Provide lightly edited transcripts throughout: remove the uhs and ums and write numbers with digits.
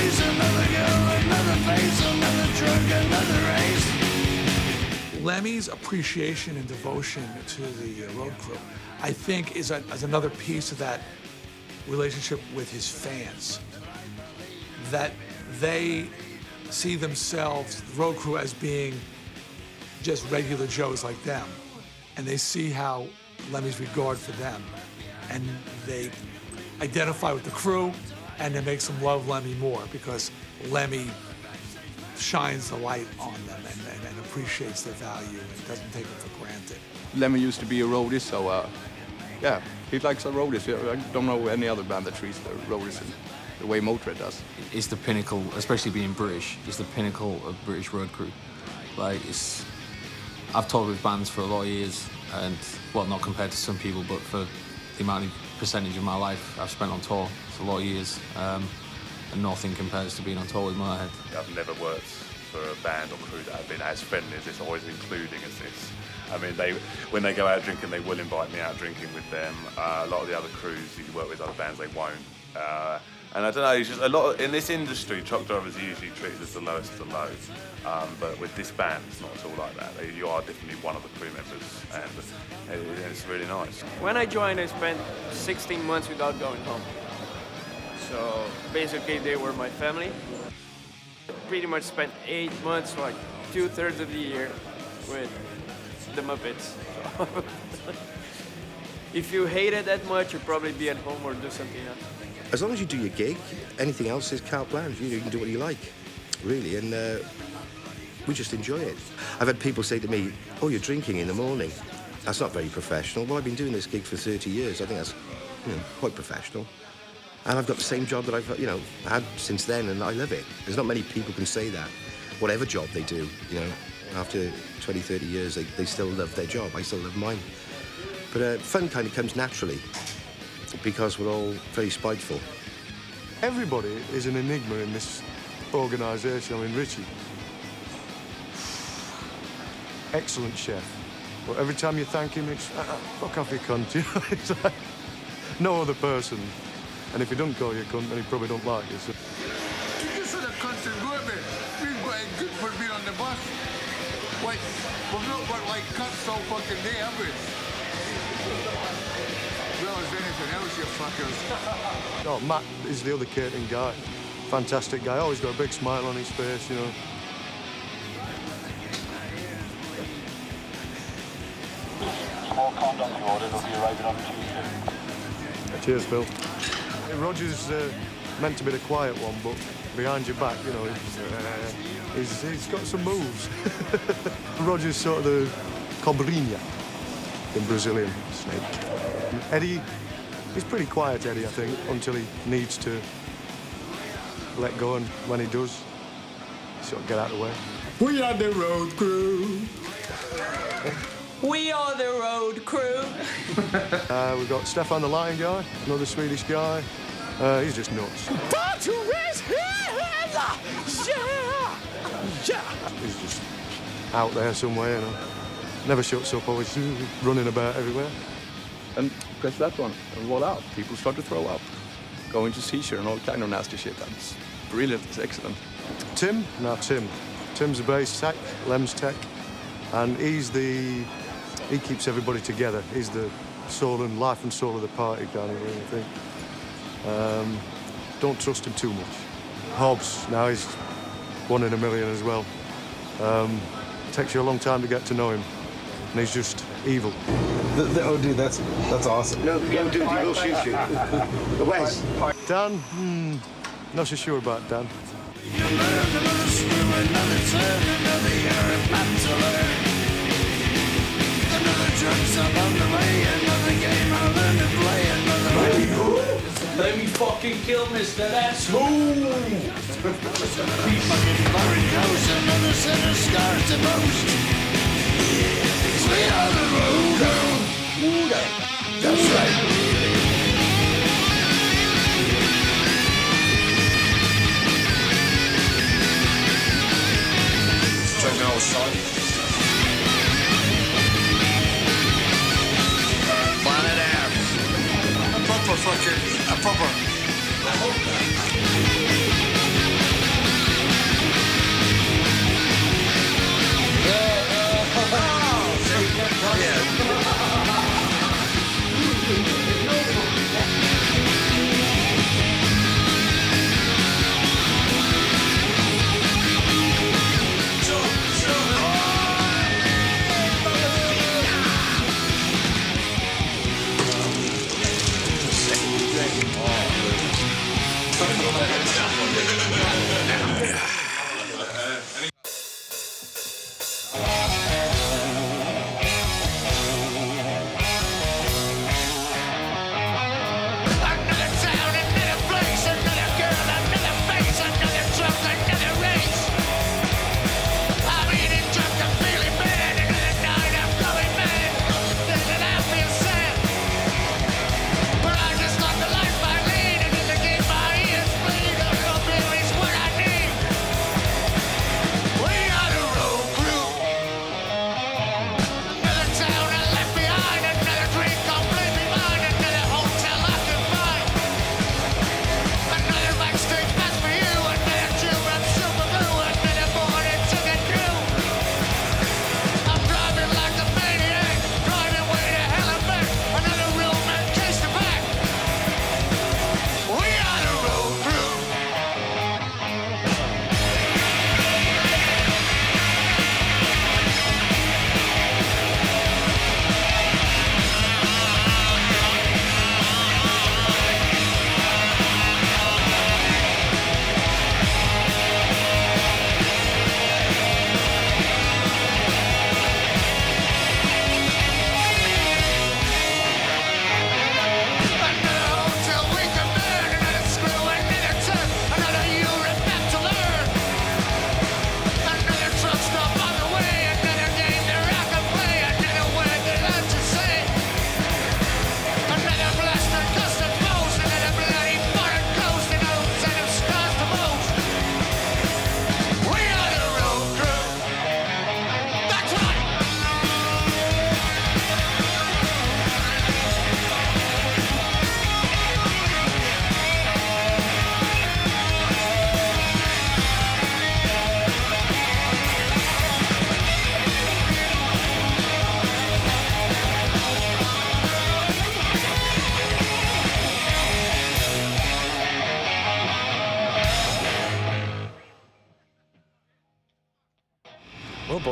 place, another girl, another face, another drug, another race. Lemmy's appreciation and devotion to the road crew, I think, is another piece of that relationship with his fans. That they see themselves, the road crew, as being just regular Joes like them. And they see how Lemmy's regard for them. And they identify with the crew, and it makes them love Lemmy more because Lemmy shines the light on them and appreciates their value and doesn't take them for granted. Lemmy used to be a roadie, so yeah, he likes our roadies. I don't know any other band that treats the roadies in the way Motörhead does. It's the pinnacle, especially being British, it's the pinnacle of British road crew. Like, I've toured with bands for a lot of years, and, well, not compared to some people, but for the amount of percentage of my life I've spent on tour, it's a lot of years, and nothing compares to being on tour with Motörhead. I've never worked for a band or crew that have been as friendly as this, or as including as this. I mean, when they go out drinking, they will invite me out drinking with them. A lot of the other crews you work with, other bands, they won't. And I don't know, it's just a lot in this industry, truck drivers are usually treated as the lowest of the low. But with this band, it's not at all like that. You are definitely one of the crew members, and it's really nice. When I joined, I spent 16 months without going home. So basically, they were my family. Pretty much spent 8 months, like 2/3 of the year, with the Muppets. If you hate it that much, you'll probably be at home or do something else. As long as you do your gig, anything else is carte blanche. You can do what you like, really, and we just enjoy it. I've had people say to me, "Oh, you're drinking in the morning. That's not very professional." Well, I've been doing this gig for 30 years. I think that's, quite professional. And I've got the same job that I've, had since then, and I love it. There's not many people can say that. Whatever job they do, after 20, 30 years, they still love their job. I still love mine. But fun kind of comes naturally, because we're all very spiteful. Everybody is an enigma in this organisation. I mean, Richie, excellent chef. But every time you thank him, it's, fuck off, you cunt. It's like no other person. And if he don't call you a cunt, then he probably don't like you. So. You just said a cunt and go a bit. We've got it good for being on the bus. Like, we've not got like cunts all fucking day, have we? Well as anything else, you fuckers. Oh, Matt is the other catering guy. Fantastic guy. Always got a big smile on his face, Small condoms you ordered will be arriving on Tuesday. Cheers, Phil. Roger's meant to be the quiet one, but behind your back, he's got some moves. Roger's sort of the cobrinha in Brazilian snake. Eddie, he's pretty quiet, Eddie, I think, until he needs to let go, and when he does, sort of get out of the way. We are the road crew. We are the road crew. We've got Stefan the Lion guy, another Swedish guy. He's just nuts. He's just out there somewhere, Never shuts up, always running about everywhere. And press that one and roll out. People start to throw up, go into seizure and all kind of nasty shit. That's brilliant, it's excellent. Tim? No, Tim. Tim's the bass tech, Lem's tech, and he keeps everybody together. He's the soul and life and soul of the party kind of thing, I think. Don't trust him too much. Hobbs, now he's 1 in a million as well. Takes you a long time to get to know him, and he's just evil. Oh, dude, that's awesome. No, dude, he will shoot you. Wes? Dan? Not so sure about Dan. Another screw, another turn, another year of math to learn. Another drugs along the way, another game I learned to play, another... Let me fucking kill Mr. Asshole! Be fucking blurry house, another set of scars to boast. We are the road crew. That's right. Check it out, son. Planet Earth. A proper fucking... A proper... I hope that.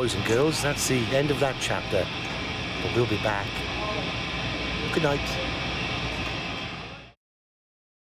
boys and girls, that's the end of that chapter. But we'll be back. Good night.